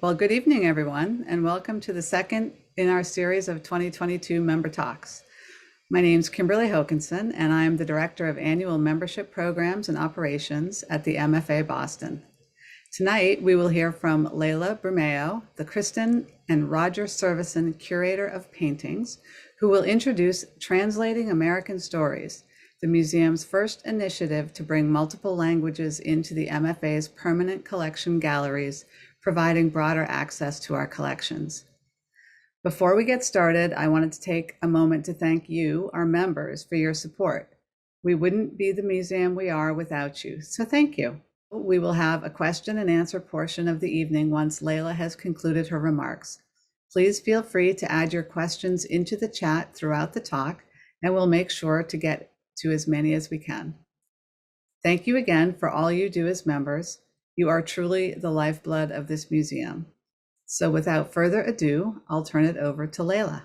Well, good evening, everyone, and welcome to the second in our series of 2022 Member Talks. My name is Kimberly Hokinson, and I am the Director of Annual Membership Programs and Operations at the MFA Boston. Tonight, we will hear from Layla Bermeo, the Kristin and Roger Servison Curator of Paintings, who will introduce Translating American Stories, the museum's first initiative to bring multiple languages into the MFA's permanent collection galleries, providing broader access to our collections. Before we get started, I wanted to take a moment to thank you, our members, for your support. We wouldn't be the museum we are without you, so thank you. We will have a question and answer portion of the evening once Layla has concluded her remarks. Please feel free to add your questions into the chat throughout the talk, and we'll make sure to get to as many as we can. Thank you again for all you do as members. You are truly the lifeblood of this museum. So without further ado, I'll turn it over to Layla.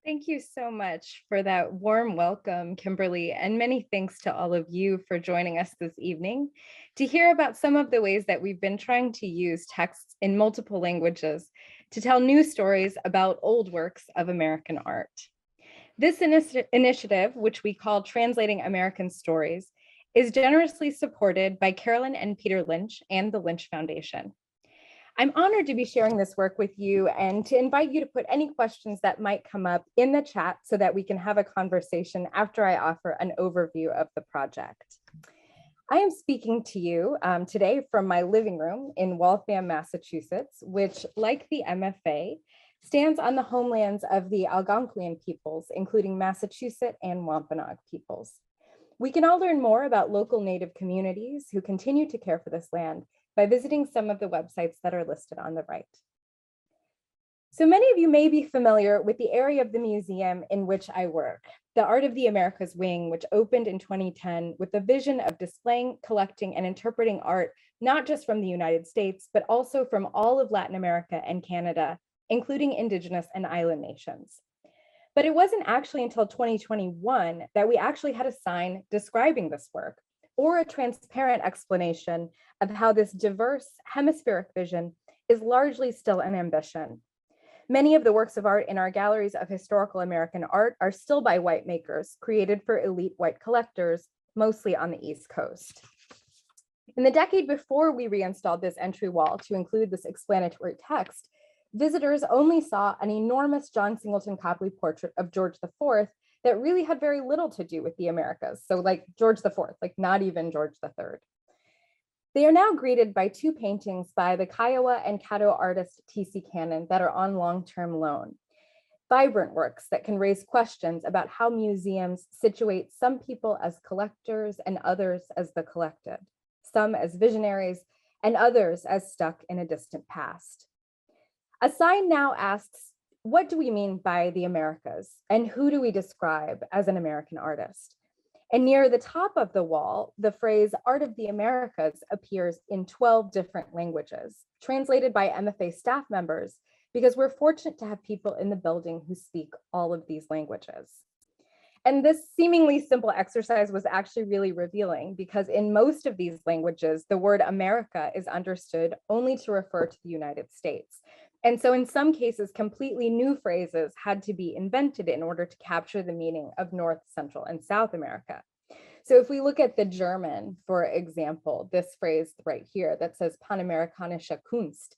Thank you so much for that warm welcome, Kimberly, and many thanks to all of you for joining us this evening to hear about some of the ways that we've been trying to use texts in multiple languages to tell new stories about old works of American art. This initiative, which we call Translating American Stories, is generously supported by Carolyn and Peter Lynch and the Lynch Foundation. I'm honored to be sharing this work with you and to invite you to put any questions that might come up in the chat so that we can have a conversation after I offer an overview of the project. I am speaking to you today from my living room in Waltham, Massachusetts, which, like the MFA, stands on the homelands of the Algonquian peoples, including Massachusetts and Wampanoag peoples. We can all learn more about local Native communities who continue to care for this land by visiting some of the websites that are listed on the right. So many of you may be familiar with the area of the museum in which I work, the Art of the Americas wing, which opened in 2010 with the vision of displaying, collecting, and interpreting art, not just from the United States, but also from all of Latin America and Canada, including Indigenous and island nations. But it wasn't actually until 2021 that we actually had a sign describing this work, or a transparent explanation of how this diverse hemispheric vision is largely still an ambition. Many of the works of art in our galleries of historical American art are still by white makers, created for elite white collectors, mostly on the East Coast. In the decade before we reinstalled this entry wall to include this explanatory text, visitors only saw an enormous John Singleton Copley portrait of George IV that really had very little to do with the Americas. So like George IV, like not even George III. They are now greeted by two paintings by the Kiowa and Caddo artist T.C. Cannon that are on long-term loan. Vibrant works that can raise questions about how museums situate some people as collectors and others as the collected, some as visionaries and others as stuck in a distant past. A sign now asks, what do we mean by the Americas, and who do we describe as an American artist? And near the top of the wall, the phrase Art of the Americas appears in 12 different languages, translated by MFA staff members, because we're fortunate to have people in the building who speak all of these languages. And this seemingly simple exercise was actually really revealing, because in most of these languages, the word America is understood only to refer to the United States. And so in some cases, completely new phrases had to be invented in order to capture the meaning of North, Central, and South America. So if we look at the German, for example, this phrase right here that says Panamerikanische Kunst,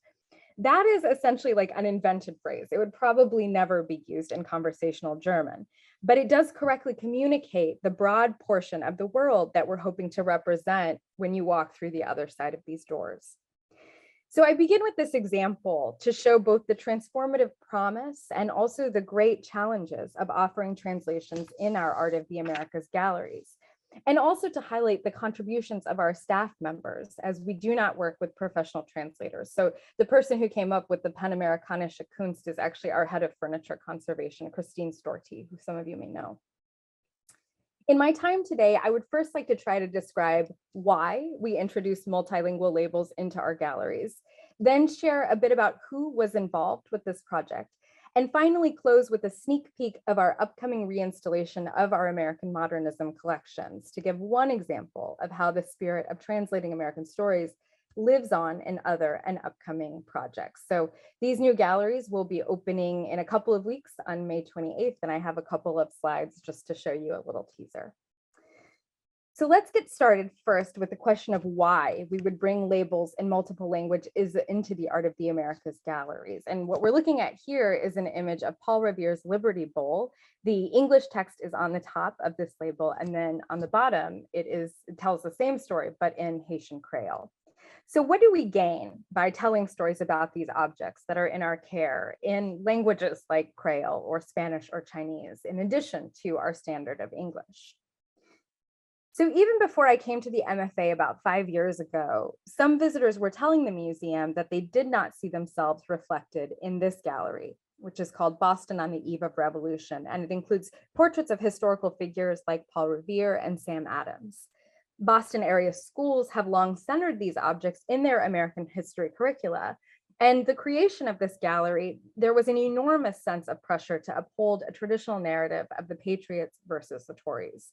that is essentially like an invented phrase. It would probably never be used in conversational German, but it does correctly communicate the broad portion of the world that we're hoping to represent when you walk through the other side of these doors. So I begin with this example to show both the transformative promise and also the great challenges of offering translations in our Art of the Americas galleries, and also to highlight the contributions of our staff members, as we do not work with professional translators. So the person who came up with the Panamerikanische Kunst is actually our head of furniture conservation, Kristin, who some of you may know. In my time today, I would first like to try to describe why we introduced multilingual labels into our galleries, then share a bit about who was involved with this project, and finally close with a sneak peek of our upcoming reinstallation of our American Modernism collections to give one example of how the spirit of translating American stories lives on in other and upcoming projects. So these new galleries will be opening in a couple of weeks on May 28th, and I have a couple of slides just to show you a little teaser. So let's get started first with the question of why we would bring labels in multiple languages into the Art of the Americas galleries. And what we're looking at here is an image of Paul Revere's Liberty Bowl. The English text is on the top of this label, and then on the bottom, it tells the same story, but in Haitian Creole. So what do we gain by telling stories about these objects that are in our care in languages like Creole or Spanish or Chinese, in addition to our standard of English? So even before I came to the MFA about 5 years ago, some visitors were telling the museum that they did not see themselves reflected in this gallery, which is called Boston on the Eve of Revolution, and it includes portraits of historical figures like Paul Revere and Sam Adams. Boston area schools have long centered these objects in their American history curricula, and the creation of this gallery, there was an enormous sense of pressure to uphold a traditional narrative of the Patriots versus the Tories.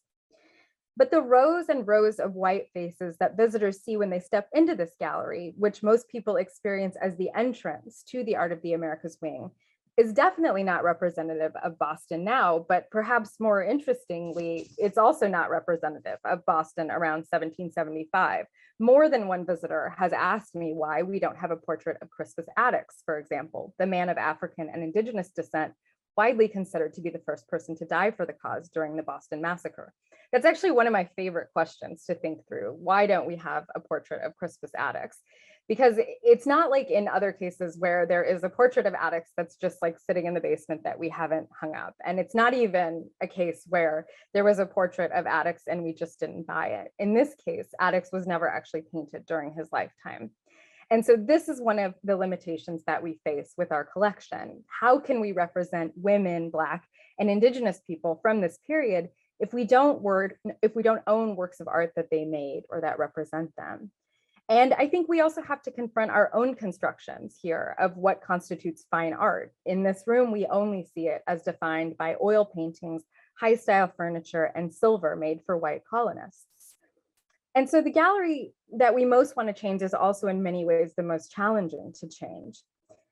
But the rows and rows of white faces that visitors see when they step into this gallery, which most people experience as the entrance to the Art of the Americas wing, is definitely not representative of Boston now, but perhaps more interestingly, it's also not representative of Boston around 1775. More than one visitor has asked me why we don't have a portrait of Crispus Attucks, for example, the man of African and indigenous descent, widely considered to be the first person to die for the cause during the Boston Massacre. That's actually one of my favorite questions to think through. Why don't we have a portrait of Crispus Attucks? Because it's not like in other cases where there is a portrait of Attucks that's just like sitting in the basement that we haven't hung up. And it's not even a case where there was a portrait of Attucks and we just didn't buy it. In this case, Attucks was never actually painted during his lifetime. And so this is one of the limitations that we face with our collection. How can we represent women, Black, and Indigenous people from this period if we don't own works of art that they made or that represent them? And I think we also have to confront our own constructions here of what constitutes fine art. In this room, we only see it as defined by oil paintings, high style furniture, and silver made for white colonists. And so the gallery that we most want to change is also in many ways the most challenging to change.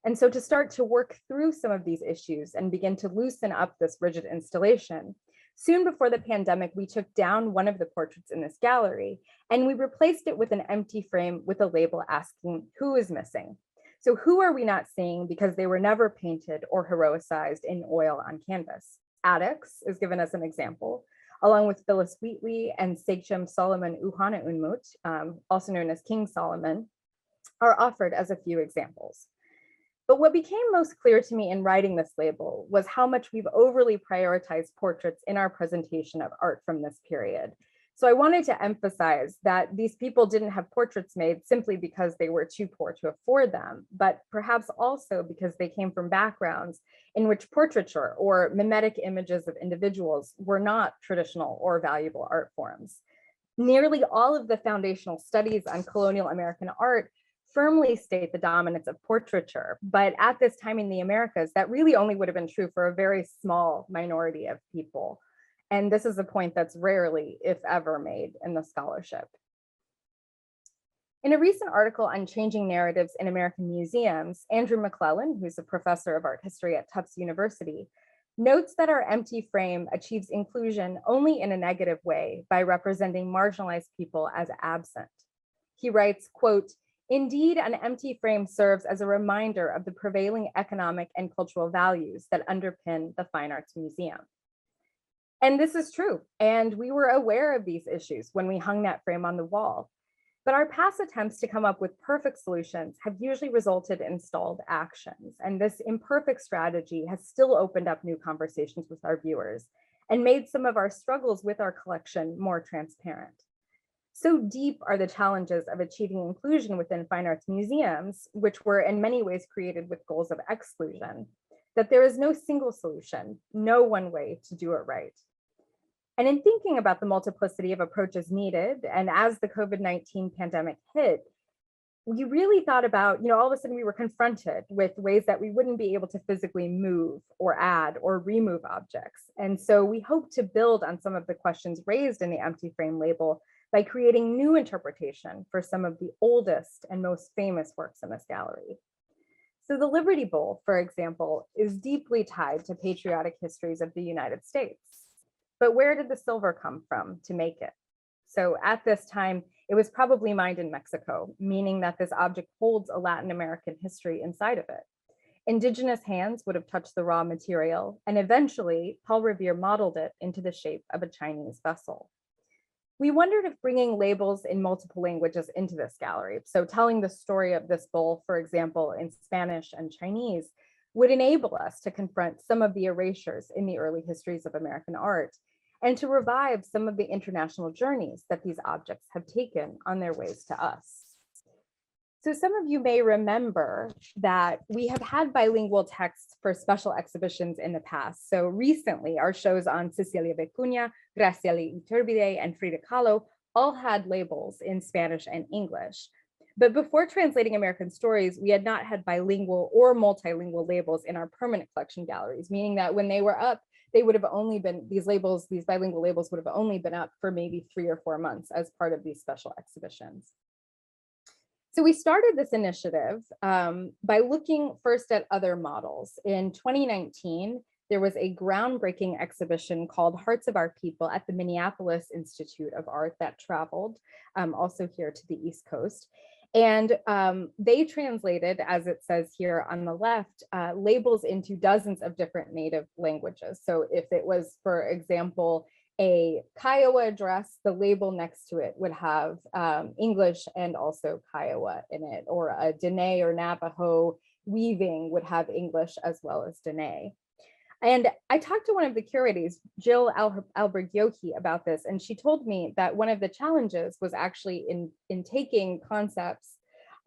And so to start to work through some of these issues and begin to loosen up this rigid installation, soon before the pandemic, we took down one of the portraits in this gallery and we replaced it with an empty frame with a label asking who is missing. So who are we not seeing because they were never painted or heroicized in oil on canvas? Attucks is given as an example, along with Phyllis Wheatley and Sachem Solomon Uhana Unmut, also known as King Solomon, are offered as a few examples. But what became most clear to me in writing this label was how much we've overly prioritized portraits in our presentation of art from this period. So I wanted to emphasize that these people didn't have portraits made simply because they were too poor to afford them, but perhaps also because they came from backgrounds in which portraiture or mimetic images of individuals were not traditional or valuable art forms. Nearly all of the foundational studies on colonial American art firmly state the dominance of portraiture, but at this time in the Americas, that really only would have been true for a very small minority of people. And this is a point that's rarely, if ever, made in the scholarship. In a recent article on changing narratives in American museums, Andrew McClellan, who's a professor of art history at Tufts University, notes that our empty frame achieves inclusion only in a negative way by representing marginalized people as absent. He writes, quote, "Indeed, an empty frame serves as a reminder of the prevailing economic and cultural values that underpin the Fine Arts Museum." And this is true, and we were aware of these issues when we hung that frame on the wall. But our past attempts to come up with perfect solutions have usually resulted in stalled actions, and this imperfect strategy has still opened up new conversations with our viewers and made some of our struggles with our collection more transparent. So deep are the challenges of achieving inclusion within fine arts museums, which were in many ways created with goals of exclusion, that there is no single solution, no one way to do it right. And in thinking about the multiplicity of approaches needed, and as the COVID-19 pandemic hit, we really thought about, all of a sudden we were confronted with ways that we wouldn't be able to physically move or add or remove objects. And so we hope to build on some of the questions raised in the empty frame label by creating new interpretation for some of the oldest and most famous works in this gallery. So the Liberty Bowl, for example, is deeply tied to patriotic histories of the United States. But where did the silver come from to make it? So at this time, it was probably mined in Mexico, meaning that this object holds a Latin American history inside of it. Indigenous hands would have touched the raw material, and eventually Paul Revere modeled it into the shape of a Chinese vessel. We wondered if bringing labels in multiple languages into this gallery, so telling the story of this bowl, for example, in Spanish and Chinese, would enable us to confront some of the erasures in the early histories of American art, and to revive some of the international journeys that these objects have taken on their ways to us. So some of you may remember that we have had bilingual texts for special exhibitions in the past. So recently, our shows on Cecilia Vicuña, Graciela Iturbide, and Frida Kahlo all had labels in Spanish and English. But before translating American stories, we had not had bilingual or multilingual labels in our permanent collection galleries, meaning that when they were up, they would have only been, these bilingual labels would have only been up for maybe 3 or 4 months as part of these special exhibitions. So we started this initiative by looking first at other models. In 2019, there was a groundbreaking exhibition called Hearts of Our People at the Minneapolis Institute of Art that traveled also here to the East Coast. And they translated, as it says here on the left, labels into dozens of different native languages. So if it was, for example, a Kiowa dress, the label next to it would have English and also Kiowa in it, or a Dene or Navajo weaving would have English as well as Dene. And I talked to one of the curators, Jill Albergiochi, about this, and she told me that one of the challenges was actually in taking concepts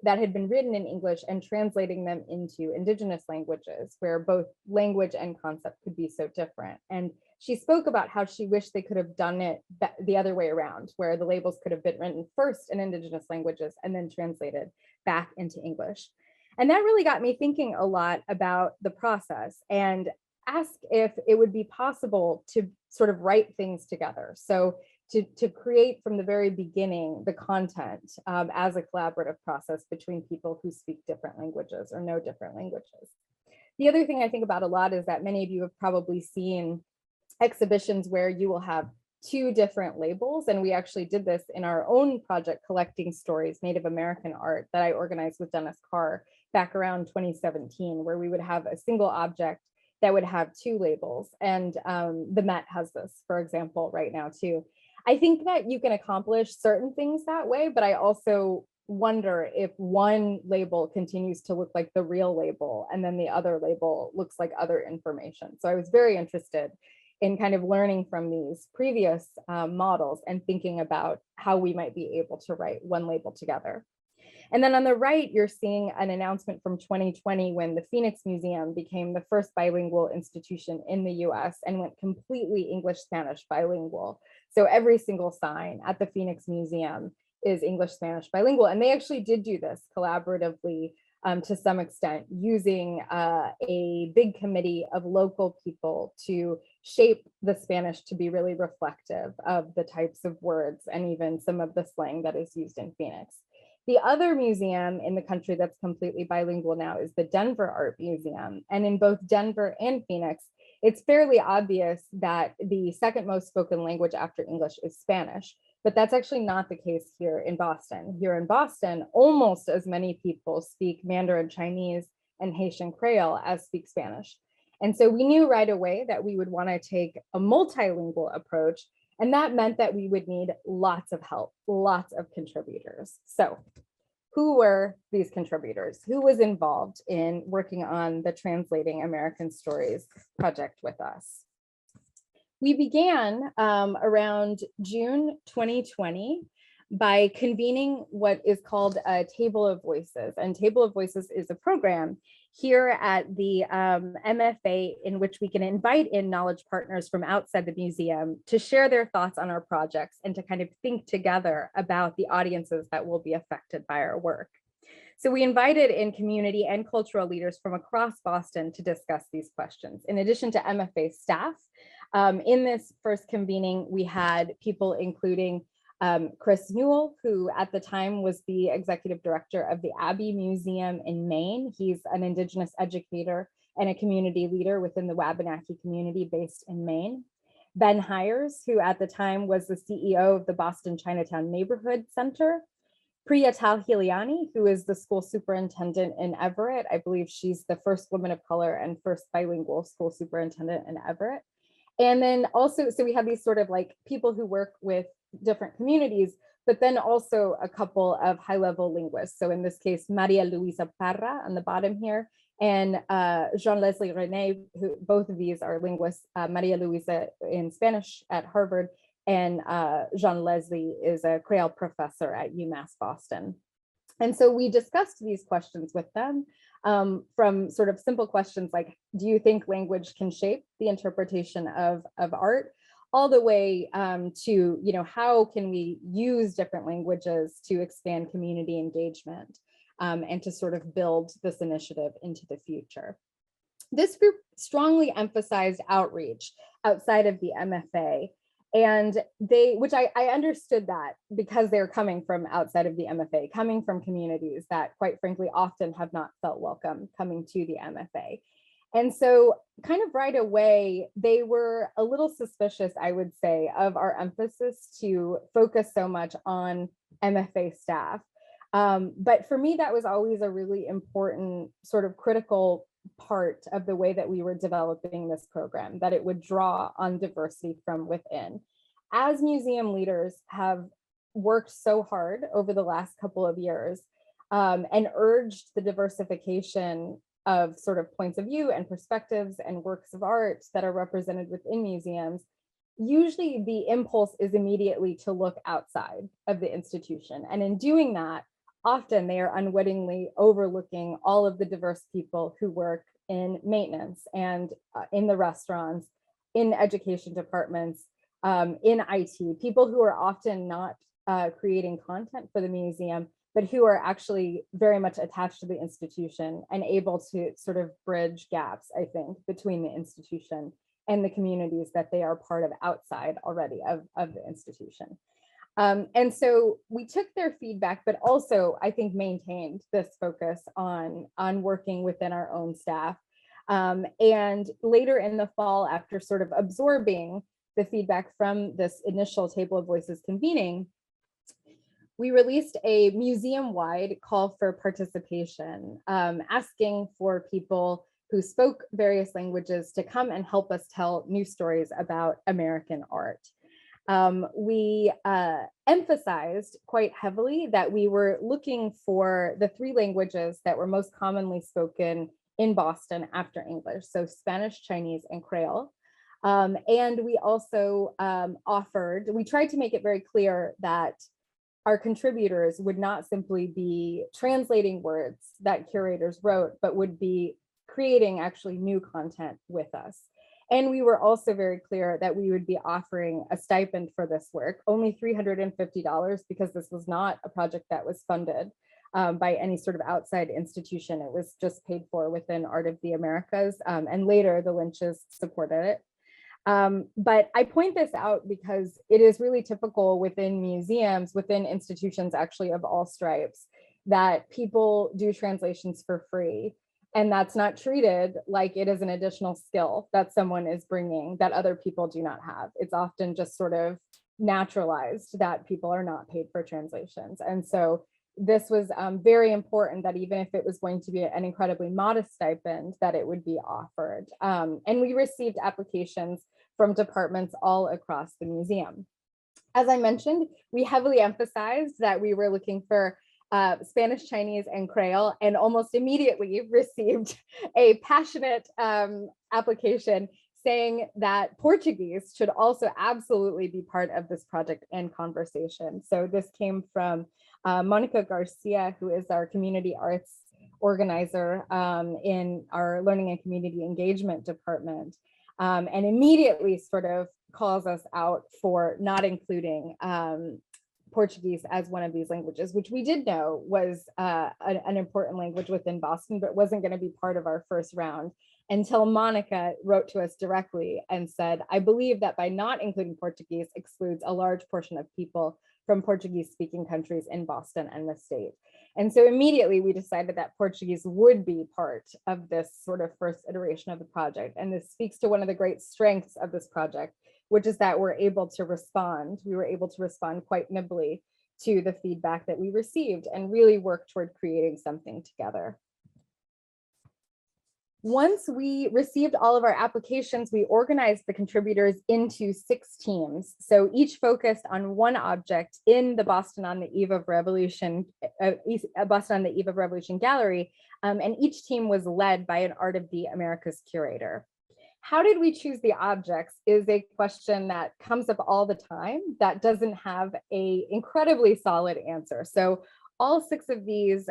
that had been written in English and translating them into indigenous languages, where both language and concept could be so different. And she spoke about how she wished they could have done it the other way around, where the labels could have been written first in indigenous languages and then translated back into English. And that really got me thinking a lot about the process and ask if it would be possible to sort of write things together. So to create from the very beginning the content as a collaborative process between people who speak different languages or know different languages. The other thing I think about a lot is that many of you have probably seen exhibitions where you will have 2 different labels. And we actually did this in our own project, Collecting Stories, Native American Art, that I organized with Dennis Carr back around 2017, where we would have a single object that would have 2 labels. And the Met has this, for example, right now too. I think that you can accomplish certain things that way, but I also wonder if one label continues to look like the real label and then the other label looks like other information. So I was very interested in kind of learning from these previous models and thinking about how we might be able to write one label together. And then on the right, you're seeing an announcement from 2020 when the Phoenix Museum became the first bilingual institution in the US and went completely English-Spanish bilingual. So every single sign at the Phoenix Museum is English-Spanish bilingual. And they actually did do this collaboratively to some extent, using a big committee of local people to shape the Spanish to be really reflective of the types of words and even some of the slang that is used in Phoenix. The other museum in the country that's completely bilingual now is the Denver Art Museum. And in both Denver and Phoenix, it's fairly obvious that the second most spoken language after English is Spanish. But that's actually not the case here in Boston. Here in Boston, almost as many people speak Mandarin Chinese and Haitian Creole as speak Spanish. And so we knew right away that we would want to take a multilingual approach. And that meant that we would need lots of help, lots of contributors. So who were these contributors? Who was involved in working on the Translating American Stories project with us? We began around June 2020 by convening what is called a Table of Voices. And Table of Voices is a program here at the MFA in which we can invite in knowledge partners from outside the museum to share their thoughts on our projects and to kind of think together about the audiences that will be affected by our work. So we invited in community and cultural leaders from across Boston to discuss these questions. In addition to MFA staff, in this first convening, we had people including Chris Newell, who at the time was the executive director of the Abbey Museum in Maine. He's an Indigenous educator and a community leader within the Wabanaki community based in Maine. Ben Hires, who at the time was the CEO of the Boston Chinatown Neighborhood Center. Priya Talhiliani, who is the school superintendent in Everett. I believe she's the first woman of color and first bilingual school superintendent in Everett. And then also, so we have these sort of like people who work with different communities, but then also a couple of high-level linguists. So in this case, Maria Luisa Parra on the bottom here, and Jean-Leslie René, who both of these are linguists. Maria Luisa in Spanish at Harvard, and Jean-Leslie is a Creole professor at UMass Boston. And so we discussed these questions with them, from sort of simple questions like, do you think language can shape the interpretation of art, all the way to, how can we use different languages to expand community engagement and to sort of build this initiative into the future. This group strongly emphasized outreach outside of the MFA. And which I understood that because they're coming from outside of the MFA, coming from communities that quite frankly often have not felt welcome coming to the MFA. And so kind of right away, they were a little suspicious, I would say, of our emphasis to focus so much on MFA staff. But for me, that was always a really important sort of critical part of the way that we were developing this program, that it would draw on diversity from within. As museum leaders have worked so hard over the last couple of years and urged the diversification of sort of points of view and perspectives and works of art that are represented within museums, usually the impulse is immediately to look outside of the institution. And in doing that, often they are unwittingly overlooking all of the diverse people who work in maintenance and in the restaurants, in education departments, in IT, people who are often not creating content for the museum, but who are actually very much attached to the institution and able to sort of bridge gaps, I think, between the institution and the communities that they are part of outside already of the institution. And so we took their feedback, but also I think maintained this focus on working within our own staff. And later in the fall, after sort of absorbing the feedback from this initial Table of Voices convening, we released a museum-wide call for participation, asking for people who spoke various languages to come and help us tell new stories about American art. We emphasized quite heavily that we were looking for the 3 languages that were most commonly spoken in Boston after English, so Spanish, Chinese, and Creole. And we also we tried to make it very clear that our contributors would not simply be translating words that curators wrote, but would be creating actually new content with us. And we were also very clear that we would be offering a stipend for this work, only $350, because this was not a project that was funded by any sort of outside institution. It was just paid for within Art of the Americas, and later the Lynches supported it. But I point this out because it is really typical within museums, within institutions actually of all stripes, that people do translations for free. And that's not treated like it is an additional skill that someone is bringing that other people do not have. It's often just sort of naturalized that people are not paid for translations. And so this was very important that even if it was going to be an incredibly modest stipend, that it would be offered. And we received applications from departments all across the museum. As I mentioned, we heavily emphasized that we were looking for Spanish, Chinese, and Creole, and almost immediately received a passionate application saying that Portuguese should also absolutely be part of this project and conversation. So this came from Monica Garcia, who is our community arts organizer in our learning and community engagement department, and immediately sort of calls us out for not including Portuguese as one of these languages, which we did know was an important language within Boston, but wasn't going to be part of our first round. until Monica wrote to us directly and said, I believe that by not including Portuguese excludes a large portion of people from Portuguese speaking countries in Boston and the state. And so immediately we decided that Portuguese would be part of this sort of first iteration of the project. And this speaks to one of the great strengths of this project, which is that we're able to respond. We were able to respond quite nimbly to the feedback that we received and really work toward creating something together. Once we received all of our applications, we organized the contributors into 6 teams. So each focused on one object in the Boston on the Eve of Revolution, Boston on the Eve of Revolution gallery, and each team was led by an Art of the Americas curator. How did we choose the objects is a question that comes up all the time that doesn't have an incredibly solid answer. So all 6 of these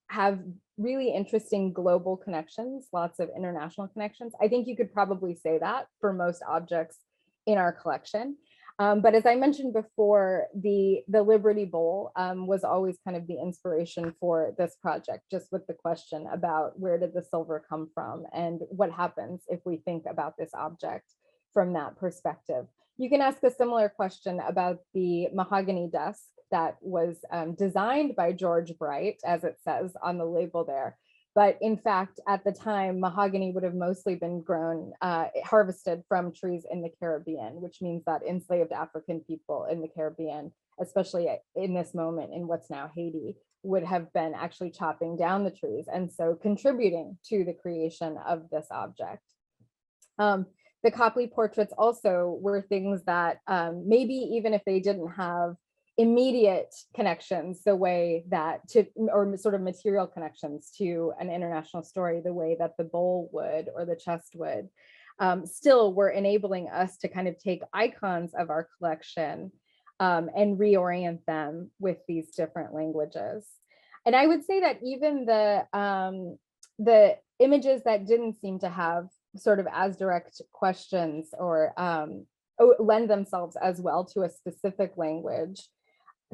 have really interesting global connections, lots of international connections. I think you could probably say that for most objects in our collection. But as I mentioned before, the Liberty Bowl was always kind of the inspiration for this project, just with the question about where did the silver come from and what happens if we think about this object from that perspective. You can ask a similar question about the mahogany desk that was designed by George Bright, as it says on the label there. But in fact, at the time, mahogany would have mostly been grown, harvested from trees in the Caribbean, which means that enslaved African people in the Caribbean, especially in this moment in what's now Haiti, would have been actually chopping down the trees and so contributing to the creation of this object. The Copley portraits also were things that maybe even if they didn't have immediate connections the way that or sort of material connections to an international story the way that the bowl would or the chest would, still were enabling us to kind of take icons of our collection and reorient them with these different languages. And I would say that even the images that didn't seem to have sort of as direct questions or lend themselves as well to a specific language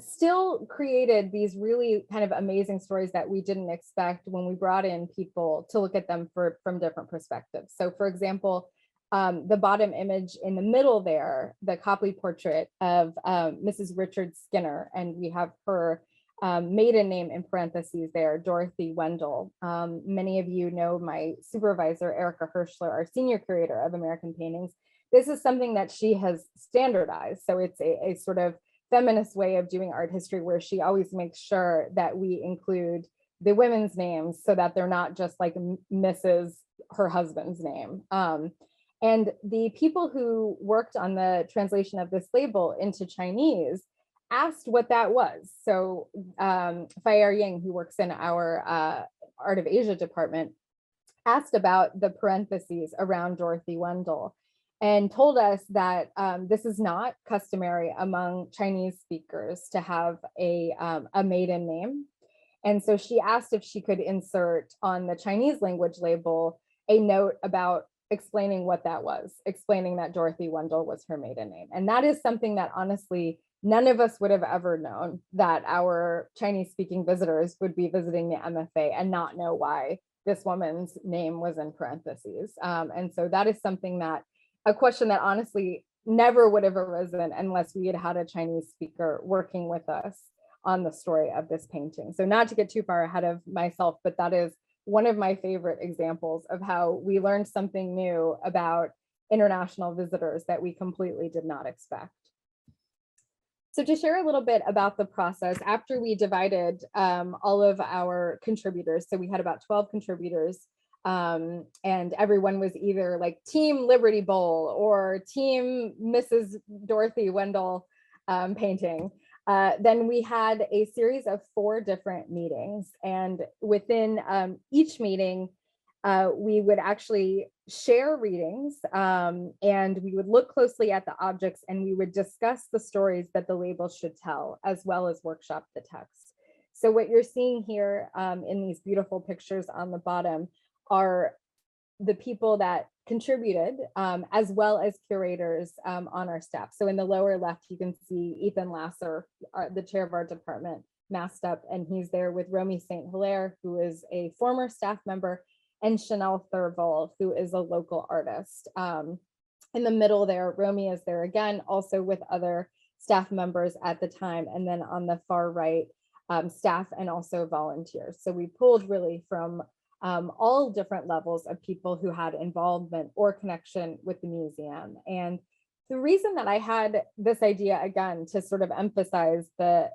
still created these really kind of amazing stories that we didn't expect when we brought in people to look at them from different perspectives. So for example, the bottom image in the middle there, the Copley portrait of Mrs. Richard Skinner, and we have her maiden name in parentheses there, Dorothy Wendell. Many of you know my supervisor, Erica Hirschler, our senior curator of American paintings. This is something that she has standardized. So it's a sort of feminist way of doing art history where she always makes sure that we include the women's names so that they're not just like Mrs. her husband's name. And the people who worked on the translation of this label into Chinese asked what that was. So Fire Ying, who works in our Art of Asia department, asked about the parentheses around Dorothy Wendell and told us that this is not customary among Chinese speakers to have a maiden name. And so she asked if she could insert on the Chinese language label a note about explaining what that was, explaining that Dorothy Wendell was her maiden name. And that is something that honestly, none of us would have ever known, that our Chinese speaking visitors would be visiting the MFA and not know why this woman's name was in parentheses. And so that is something that a question that honestly never would have arisen unless we had had a Chinese speaker working with us on the story of this painting. So not to get too far ahead of myself, but that is one of my favorite examples of how we learned something new about international visitors that we completely did not expect. So to share a little bit about the process, after we divided all of our contributors, so we had about 12 contributors, and everyone was either like Team Liberty Bowl or Team Mrs. Dorothy Wendell painting. Then we had a series of 4 different meetings, and within each meeting, we would actually share readings and we would look closely at the objects and we would discuss the stories that the label should tell, as well as workshop the text. So what you're seeing here in these beautiful pictures on the bottom are the people that contributed, as well as curators on our staff. So in the lower left, you can see Ethan Lasser, the chair of our department, masked up, and he's there with Romy St. Hilaire, who is a former staff member and Chanel Thurville, who is a local artist. In the middle there, Romy is there again, also with other staff members at the time. And then on the far right, staff and also volunteers. So we pulled really from all different levels of people who had involvement or connection with the museum. And the reason that I had this idea, again, to sort of emphasize the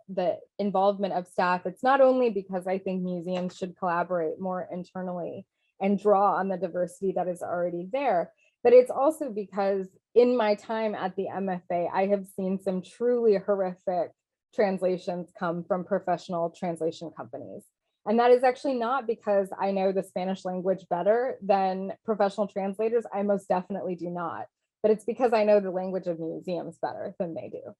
involvement of staff, it's not only because I think museums should collaborate more internally and draw on the diversity that is already there, but it's also because in my time at the MFA, I have seen some truly horrific translations come from professional translation companies. And that is actually not because I know the Spanish language better than professional translators. I most definitely do not. But it's because I know the language of museums better than they do.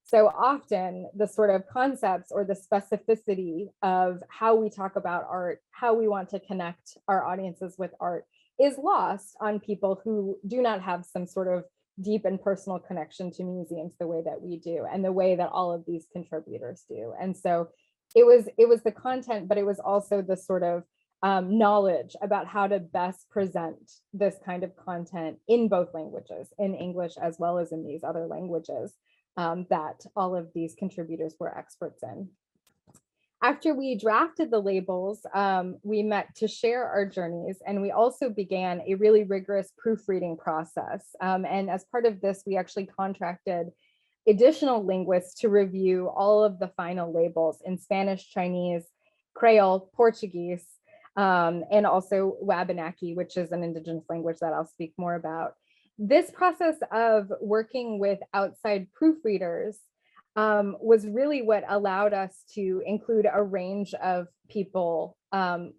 So often the sort of concepts or the specificity of how we talk about art, how we want to connect our audiences with art is lost on people who do not have some sort of deep and personal connection to museums the way that we do and the way that all of these contributors do. And so it was the content, but it was also the sort of knowledge about how to best present this kind of content in both languages, in English as well as in these other languages, that all of these contributors were experts in. After we drafted the labels, we met to share our journeys, and we also began a really rigorous proofreading process. And as part of this, we actually contracted additional linguists to review all of the final labels in Spanish, Chinese, Creole, Portuguese, and also Wabanaki, which is an indigenous language that I'll speak more about. This process of working with outside proofreaders was really what allowed us to include a range of people,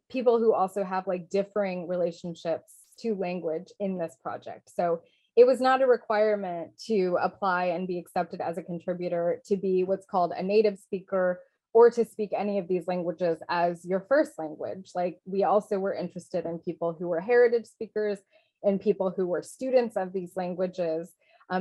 people who also have like differing relationships to language in this project. So it was not a requirement to apply and be accepted as a contributor to be what's called a native speaker or to speak any of these languages as your first language. Like, we also were interested in people who were heritage speakers and people who were students of these languages.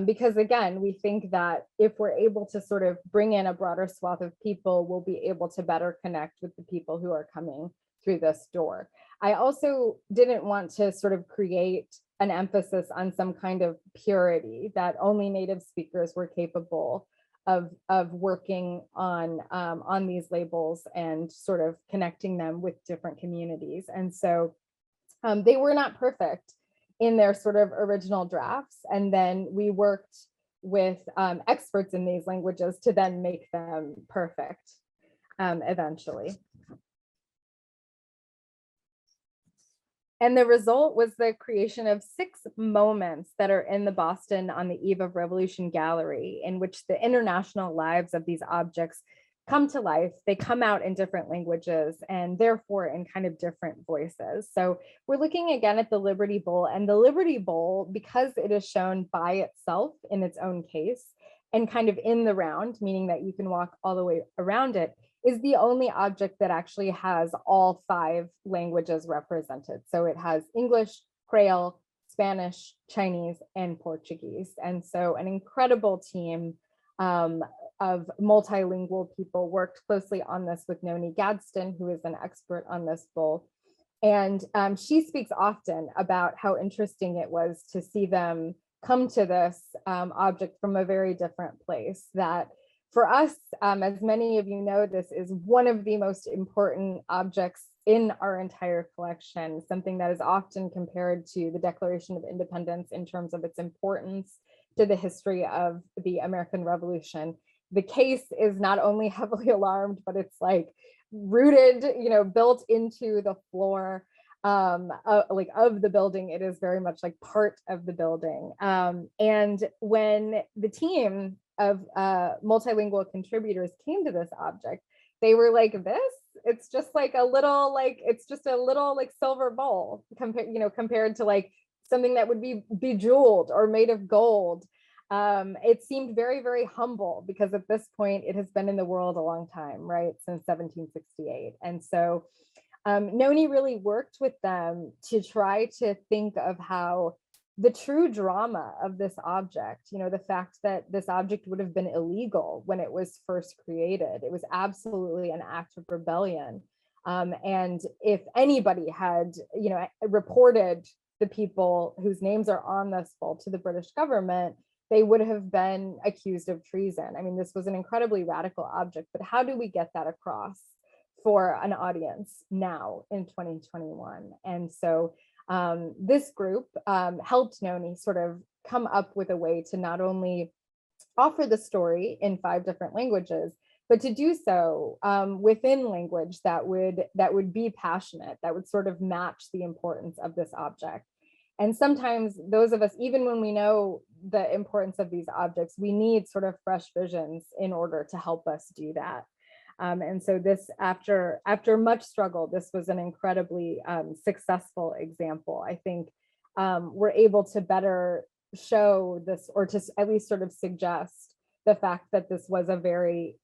Because again, we think that if we're able to sort of bring in a broader swath of people, we'll be able to better connect with the people who are coming through this door. I also didn't want to sort of create an emphasis on some kind of purity that only native speakers were capable of working on these labels and sort of connecting them with different communities. And so they were not perfect in their sort of original drafts. And then we worked with experts in these languages to then make them perfect eventually. And the result was the creation of 6 moments that are in the Boston on the Eve of Revolution gallery, in which the international lives of these objects come to life. They come out in different languages and therefore in kind of different voices. So we're looking again at the Liberty Bowl, and the Liberty Bowl, because it is shown by itself in its own case and kind of in the round, meaning that you can walk all the way around it, is the only object that actually has all 5 languages represented. So it has English, Creole, Spanish, Chinese, and Portuguese. And so an incredible team of multilingual people worked closely on this with Noni Gadsden, who is an expert on this bowl. And she speaks often about how interesting it was to see them come to this object from a very different place. That for us, as many of you know, this is one of the most important objects in our entire collection, something that is often compared to the Declaration of Independence in terms of its importance to the history of the American Revolution. The case is not only heavily alarmed, but it's like rooted, built into the floor like of the building. It is very much like part of the building. And when the team of multilingual contributors came to this object, they were like, it's just like a little, it's just a little silver bowl compared to like something that would be bejeweled or made of gold. It seemed very, very humble, because at this point it has been in the world a long time, right? Since 1768. And so Noni really worked with them to try to think of how the true drama of this object, the fact that this object would have been illegal when it was first created. It was absolutely an act of rebellion. And if anybody had, reported the people whose names are on this bowl to the British government, they would have been accused of treason. I mean, this was an incredibly radical object, but how do we get that across for an audience now in 2021? And so this group helped Noni sort of come up with a way to not only offer the story in 5 different languages, but to do so within language that would be passionate, that would sort of match the importance of this object. And sometimes those of us, even when we know the importance of these objects, we need sort of fresh visions in order to help us do that. And so this, after much struggle, this was an incredibly successful example. I think we're able to better show this, or to at least sort of suggest the fact that this was a very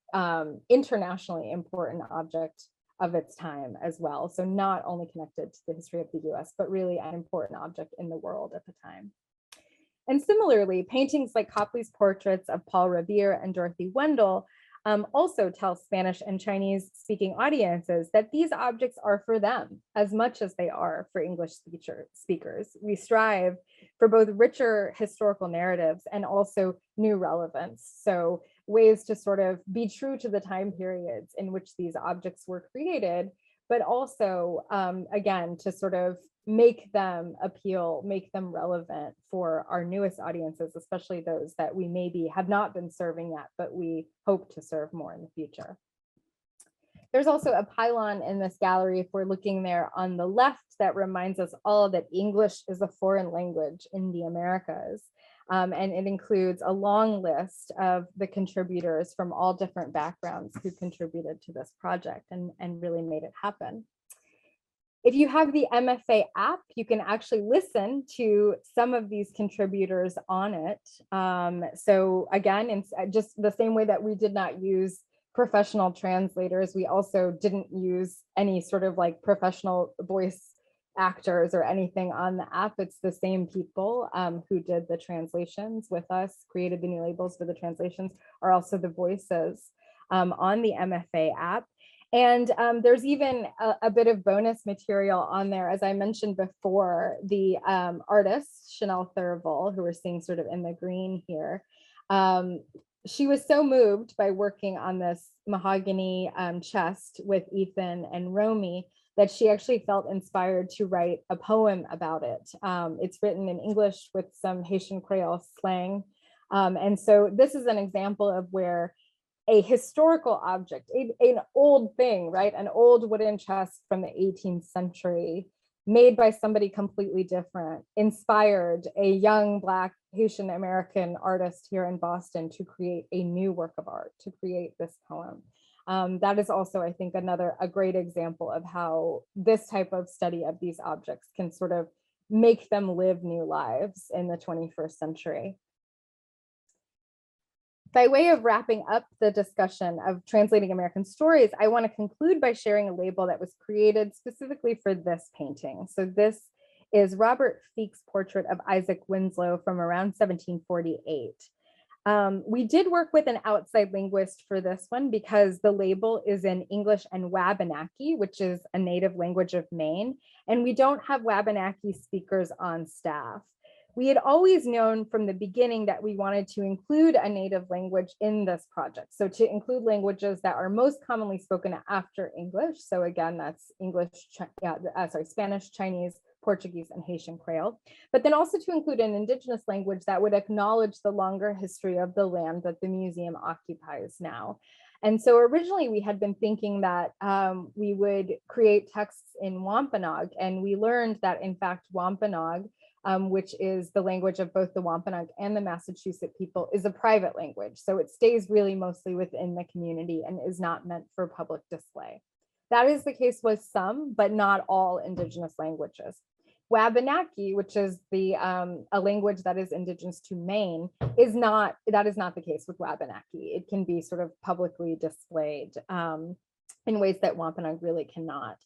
internationally important object of its time as well. So not only connected to the history of the US, but really an important object in the world at the time. And similarly, paintings like Copley's portraits of Paul Revere and Dorothy Wendell also tell Spanish and Chinese speaking audiences that these objects are for them as much as they are for English speakers. We strive for both richer historical narratives and also new relevance. So ways to sort of be true to the time periods in which these objects were created, but also, again, to sort of make them appeal, make them relevant for our newest audiences, especially those that we maybe have not been serving yet, but we hope to serve more in the future. There's also a pylon in this gallery, if we're looking there on the left, that reminds us all that English is a foreign language in the Americas. And it includes a long list of the contributors from all different backgrounds who contributed to this project and really made it happen. If you have the MFA app, you can actually listen to some of these contributors on it. So again, it's just the same way that we did not use professional translators, we also didn't use any sort of like professional voice actors or anything on the app. It's the same people who did the translations with us, created the new labels for the translations, are also the voices on the MFA app. And there's even a bit of bonus material on there. As I mentioned before, the artist, Chanel Thurville, who we're seeing sort of in the green here, she was so moved by working on this mahogany chest with Ethan and Romy that she actually felt inspired to write a poem about it. It's written in English with some Haitian Creole slang. And so this is an example of where a historical object, an old thing, right? An old wooden chest from the 18th century, made by somebody completely different, inspired a young Black Haitian American artist here in Boston to create a new work of art, to create this poem. That is also, I think, a great example of how this type of study of these objects can sort of make them live new lives in the 21st century. By way of wrapping up the discussion of translating American stories, I want to conclude by sharing a label that was created specifically for this painting. So this is Robert Feek's portrait of Isaac Winslow from around 1748. We did work with an outside linguist for this one because the label is in English and Wabanaki, which is a native language of Maine, and we don't have Wabanaki speakers on staff. We had always known from the beginning that we wanted to include a native language in this project. So to include languages that are most commonly spoken after English. So again, that's Spanish, Chinese, Portuguese, and Haitian Creole. But then also to include an indigenous language that would acknowledge the longer history of the land that the museum occupies now. And so originally we had been thinking that we would create texts in Wampanoag, and we learned that in fact Wampanoag, which is the language of both the Wampanoag and the Massachusetts people, is a private language. So it stays really mostly within the community and is not meant for public display. That is the case with some, but not all indigenous languages. Wabanaki, which is a language that is indigenous to Maine, is not the case with Wabanaki. It can be sort of publicly displayed in ways that Wampanoag really cannot.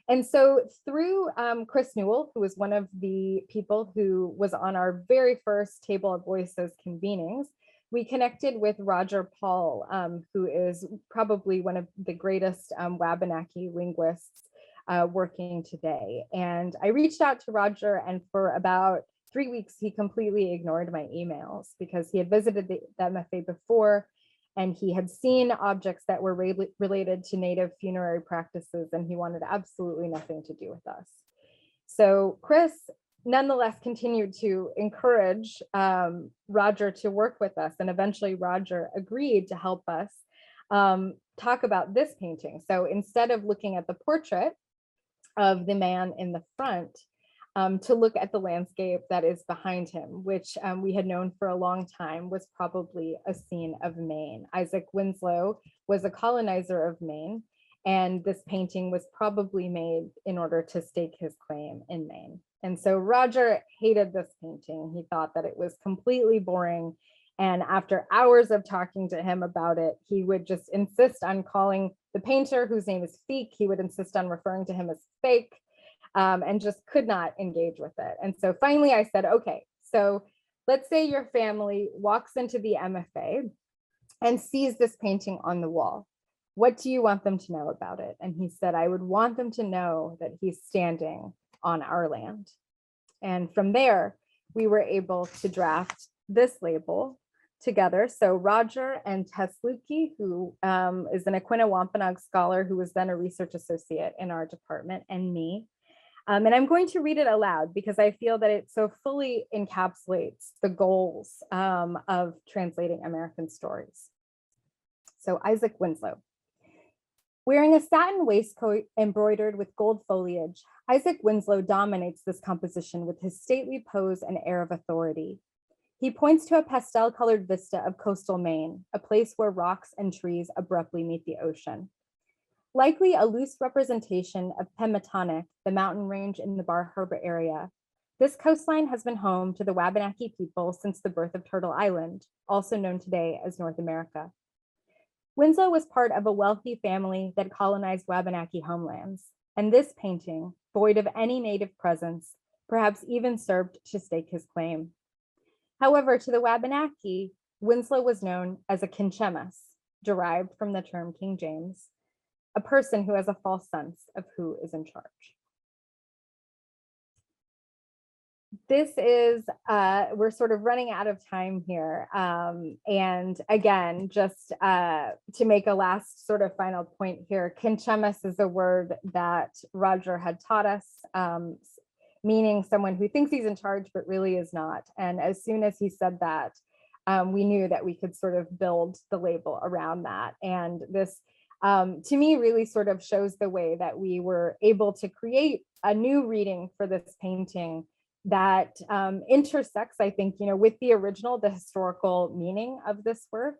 And so through Chris Newell, who was one of the people who was on our very first Table of Voices convenings, we connected with Roger Paul, who is probably one of the greatest Wabanaki linguists working today. And I reached out to Roger, and for about 3 weeks, he completely ignored my emails because he had visited the MFA before, and he had seen objects that were related to Native funerary practices, and he wanted absolutely nothing to do with us. So Chris nonetheless continued to encourage Roger to work with us, and eventually Roger agreed to help us talk about this painting. So instead of looking at the portrait of the man in the front, to look at the landscape that is behind him, which we had known for a long time was probably a scene of Maine. Isaac Winslow was a colonizer of Maine, and this painting was probably made in order to stake his claim in Maine. And so Roger hated this painting. He thought that it was completely boring. And after hours of talking to him about it, he would just insist on calling the painter, whose name is Feek, he would insist on referring to him as fake, and just could not engage with it. And so finally I said, okay, so let's say your family walks into the MFA and sees this painting on the wall. What do you want them to know about it? And he said, I would want them to know that he's standing on our land. And from there, we were able to draft this label together. So Roger and Tess Lukey, who is an Aquinnah Wampanoag scholar who was then a research associate in our department, and me. And I'm going to read it aloud because I feel that it so fully encapsulates the goals of translating American stories. So Isaac Winslow. Wearing a satin waistcoat embroidered with gold foliage, Isaac Winslow dominates this composition with his stately pose and air of authority. He points to a pastel-colored vista of coastal Maine, a place where rocks and trees abruptly meet the ocean. Likely a loose representation of Pemmitonic, the mountain range in the Bar Harbor area, this coastline has been home to the Wabanaki people since the birth of Turtle Island, also known today as North America. Winslow was part of a wealthy family that colonized Wabanaki homelands, and this painting, void of any native presence, perhaps even served to stake his claim. However, to the Wabanaki, Winslow was known as a Kinchemas, derived from the term King James, a person who has a false sense of who is in charge. This is, we're sort of running out of time here. And again, just to make a last sort of final point here, Kinchemas is a word that Roger had taught us, meaning someone who thinks he's in charge, but really is not. And as soon as he said that, we knew that we could sort of build the label around that. And this, to me, really sort of shows the way that we were able to create a new reading for this painting that intersects, I think, with the original, the historical meaning of this work.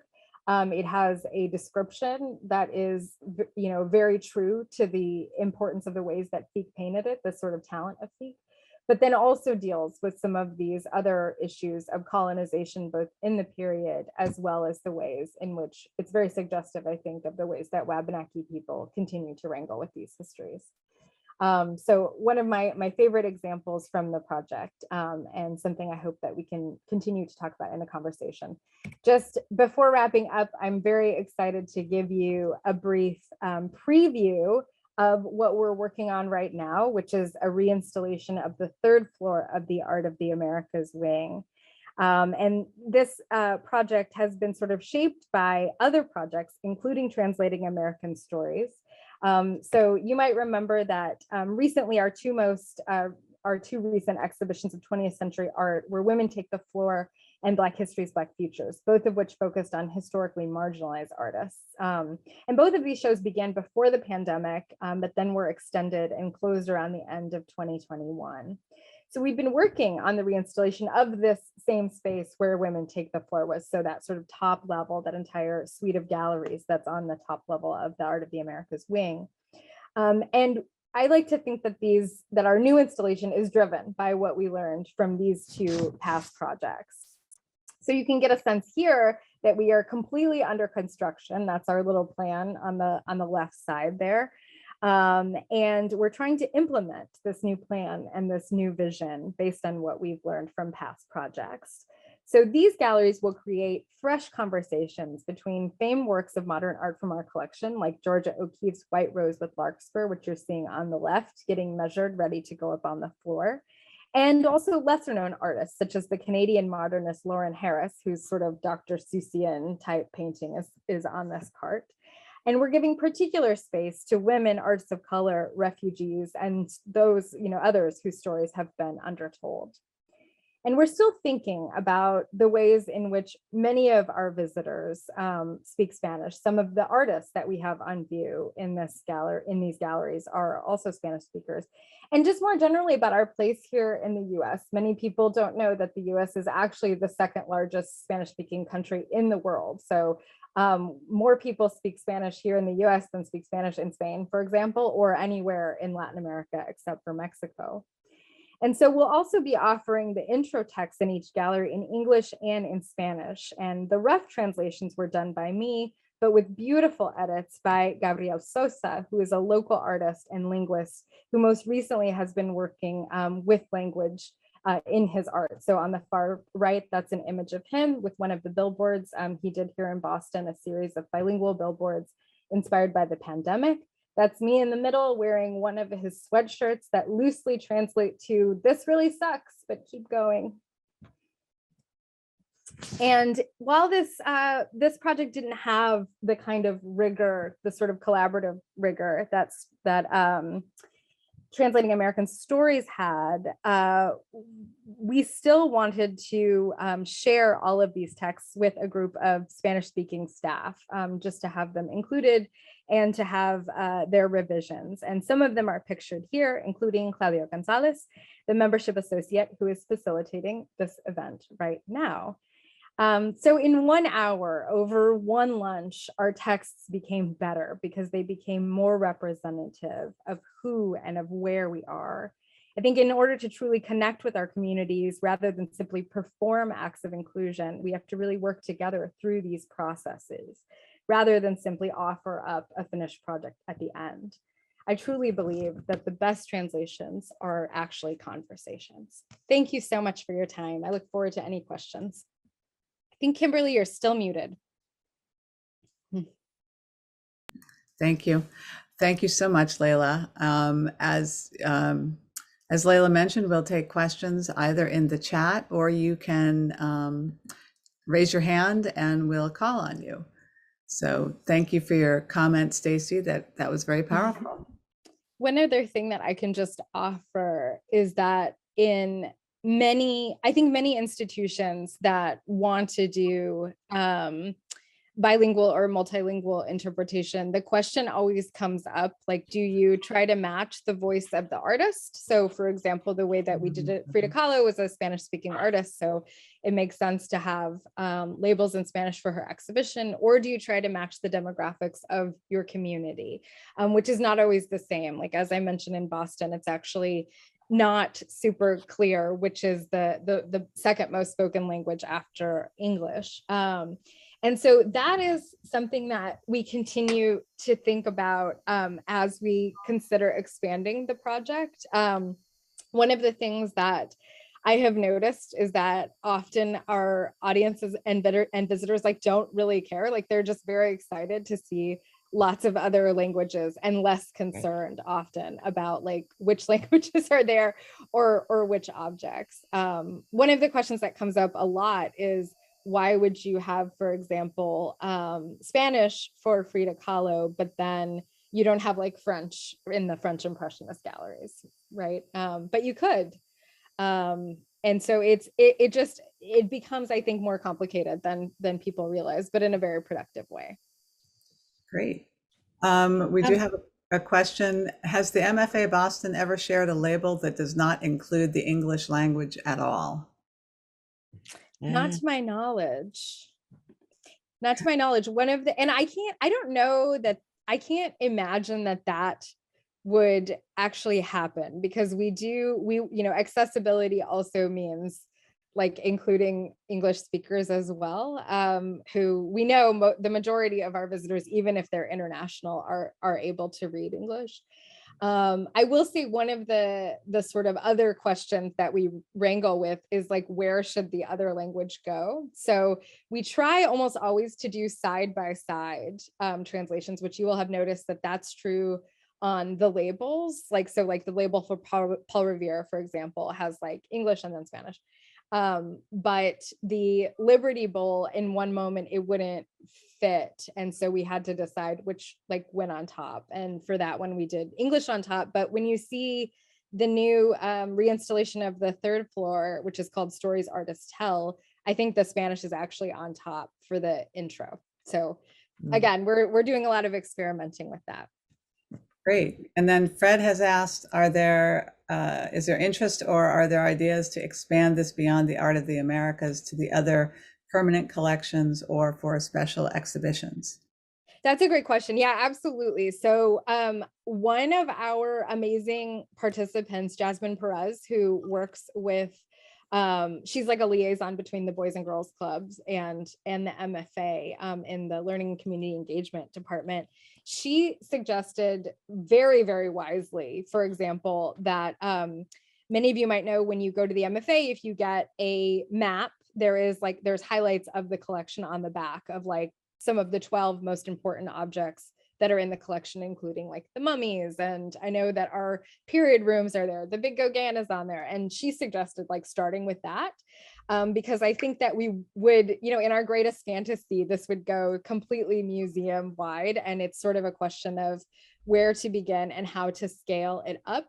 It has a description that is, very true to the importance of the ways that Feek painted it, the sort of talent of Feek, but then also deals with some of these other issues of colonization, both in the period, as well as the ways in which it's very suggestive, I think, of the ways that Wabanaki people continue to wrangle with these histories. So one of my favorite examples from the project, and something I hope that we can continue to talk about in the conversation. Just before wrapping up, I'm very excited to give you a brief preview of what we're working on right now, which is a reinstallation of the third floor of the Art of the Americas wing. And this project has been sort of shaped by other projects, including translating American stories. So you might remember that recently our two recent exhibitions of 20th century art were Women Take the Floor and Black Histories, Black Futures, both of which focused on historically marginalized artists. And both of these shows began before the pandemic, but then were extended and closed around the end of 2021. So we've been working on the reinstallation of this same space where Women Take the Floor was. So that sort of top level, that entire suite of galleries that's on the top level of the Art of the Americas wing. And I like to think that our new installation is driven by what we learned from these two past projects. So you can get a sense here that we are completely under construction. That's our little plan on the left side there. And we're trying to implement this new plan and this new vision based on what we've learned from past projects. So these galleries will create fresh conversations between famed works of modern art from our collection, like Georgia O'Keeffe's White Rose with Larkspur, which you're seeing on the left, getting measured, ready to go up on the floor. And also lesser known artists, such as the Canadian modernist Lauren Harris, whose sort of Dr. Seussian type painting is on this cart. And we're giving particular space to women, artists of color, refugees, and those, others whose stories have been undertold. And we're still thinking about the ways in which many of our visitors speak Spanish. Some of the artists that we have on view in these galleries are also Spanish speakers. And just more generally about our place here in the US, many people don't know that the US is actually the second largest Spanish-speaking country in the world. So more people speak Spanish here in the US than speak Spanish in Spain, for example, or anywhere in Latin America except for Mexico. And so we'll also be offering the intro text in each gallery in English and in Spanish. And the rough translations were done by me, but with beautiful edits by Gabriel Sosa, who is a local artist and linguist who most recently has been working with language in his art. So on the far right, that's an image of him with one of the billboards. He did here in Boston a series of bilingual billboards inspired by the pandemic. That's me in the middle wearing one of his sweatshirts that loosely translate to "this really sucks, but keep going." And while this project didn't have the kind of rigor, the sort of collaborative rigor that Translating American Stories had, we still wanted to share all of these texts with a group of Spanish-speaking staff, just to have them included and to have their revisions. And some of them are pictured here, including Claudio Gonzalez, the membership associate who is facilitating this event right now. So in 1 hour, over one lunch, our texts became better because they became more representative of who and of where we are. I think in order to truly connect with our communities, rather than simply perform acts of inclusion, we have to really work together through these processes, rather than simply offer up a finished project at the end. I truly believe that the best translations are actually conversations. Thank you so much for your time. I look forward to any questions. I think, Kimberly, you're still muted. Thank you. Thank you so much, Layla. As Layla mentioned, we'll take questions either in the chat or you can raise your hand and we'll call on you. So thank you for your comment, Stacy. That was very powerful. One other thing that I can just offer is that in I think many institutions that want to do bilingual or multilingual interpretation, the question always comes up, like, do you try to match the voice of the artist? So for example, the way that we did it, Frida Kahlo was a Spanish speaking artist, so it makes sense to have labels in Spanish for her exhibition. Or do you try to match the demographics of your community, which is not always the same. Like, as I mentioned, in Boston, it's actually not super clear which is the second most spoken language after English. And so that is something that we continue to think about as we consider expanding the project. One of the things that I have noticed is that often our audiences and visitors don't really care. Like, they're just very excited to see lots of other languages and less concerned often about which languages are there or which objects. One of the questions that comes up a lot is, why would you have, for example, Spanish for Frida Kahlo, but then you don't have French in the French Impressionist galleries, right? But you could. And so it becomes, I think, more complicated than people realize, but in a very productive way. Great. We do have a question. Has the MFA Boston ever shared a label that does not include the English language at all? Not to my knowledge. Not to my knowledge. And I can't imagine that would actually happen, because accessibility also means including English speakers as well, who we know the majority of our visitors, even if they're international, are able to read English. I will say one of the sort of other questions that we wrangle with is like, where should the other language go? So we try almost always to do side by side translations, which you will have noticed that that's true on the labels. Like, so like the label for Paul Revere, for example, has like English and then Spanish. But the Liberty Bowl, in one moment, it wouldn't fit. And so we had to decide which like went on top. And for that one, we did English on top. But when you see the new reinstallation of the third floor, which is called Stories Artists Tell, I think the Spanish is actually on top for the intro. So again, we're doing a lot of experimenting with that. Great. And then Fred has asked, is there interest or are there ideas to expand this beyond the Art of the Americas to the other permanent collections or for special exhibitions? That's a great question. Yeah, absolutely. So one of our amazing participants, Jasmine Perez, who works with, she's like a liaison between the Boys and Girls Clubs and the MFA in the Learning and Community Engagement Department. She suggested very, very wisely, for example, that many of you might know when you go to the MFA, if you get a map, there's highlights of the collection on the back of like some of the 12 most important objects that are in the collection, including like the mummies. And I know that our period rooms are there. The big Gauguin is on there. And she suggested like starting with that because I think that we would, in our greatest fantasy, this would go completely museum wide. And it's sort of a question of where to begin and how to scale it up.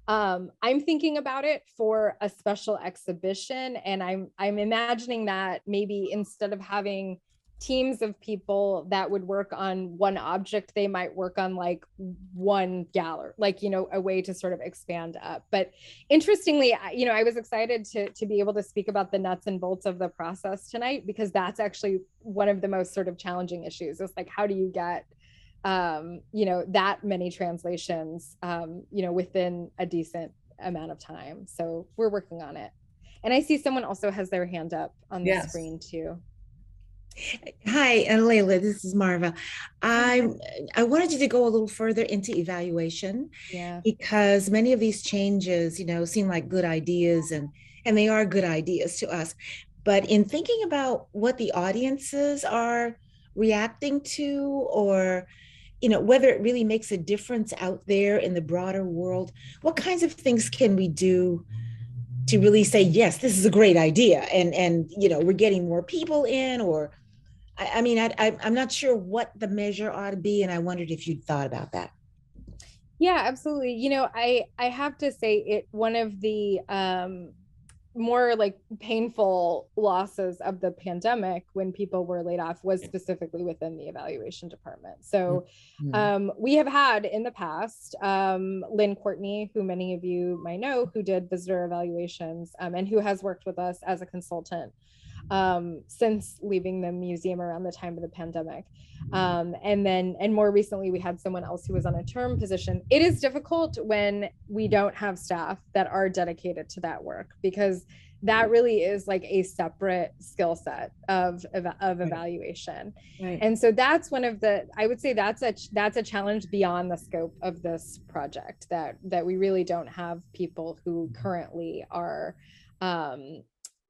I'm thinking about it for a special exhibition, and I'm imagining that maybe instead of having teams of people that would work on one object, they might work on like one gallery, like, a way to sort of expand up. But interestingly, I was excited to be able to speak about the nuts and bolts of the process tonight, because that's actually one of the most sort of challenging issues. It's like, how do you get that many translations, within a decent amount of time. So we're working on it. And I see someone also has their hand up on the screen too. Hi, Layla, this is Marva. I wanted you to go a little further into evaluation, because many of these changes, seem like good ideas, and they are good ideas to us. But in thinking about what the audiences are reacting to, or whether it really makes a difference out there in the broader world, what kinds of things can we do to really say, yes, this is a great idea, and we're getting more people in, or I'm not sure what the measure ought to be, and I wondered if you'd thought about that. Yeah, absolutely. I have to say one of the more like painful losses of the pandemic when people were laid off was specifically within the evaluation department. So we have had in the past Lynn Courtney, who many of you might know, who did visitor evaluations and who has worked with us as a consultant since leaving the museum around the time of the pandemic. And more recently, we had someone else who was on a term position. It is difficult when we don't have staff that are dedicated to that work, because that really is like a separate skill set of evaluation. Right. And so that's one of the, I would say that's a challenge beyond the scope of this project, that we really don't have people who currently are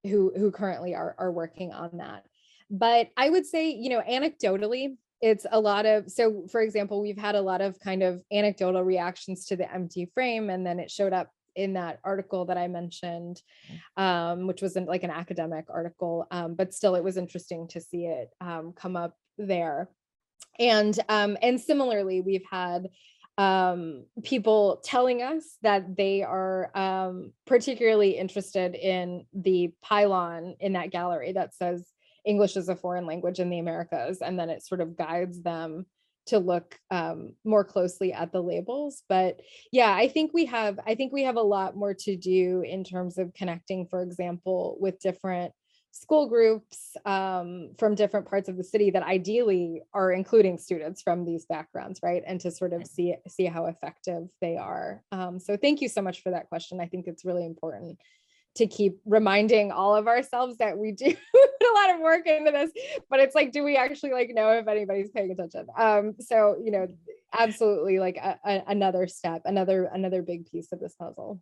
who currently are working on that. But I would say, anecdotally, it's a lot of, so for example, we've had a lot of kind of anecdotal reactions to the empty frame, and then it showed up in that article that I mentioned, which was like an academic article, but still it was interesting to see it come up there. And similarly, we've had people telling us that they are particularly interested in the pylon in that gallery that says English is a foreign language in the Americas, and then it sort of guides them to look more closely at the labels. But yeah, I think we have a lot more to do in terms of connecting, for example, with different school groups from different parts of the city that ideally are including students from these backgrounds, right? And to sort of see how effective they are. So thank you so much for that question. I think it's really important to keep reminding all of ourselves that we do put a lot of work into this, but it's like, do we actually like know if anybody's paying attention? So, absolutely like another step, another big piece of this puzzle.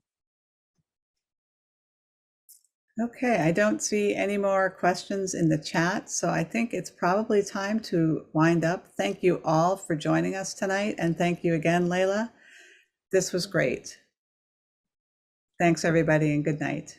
Okay, I don't see any more questions in the chat, so I think it's probably time to wind up. Thank you all for joining us tonight, and thank you again, Layla. This was great. Thanks, everybody, and good night.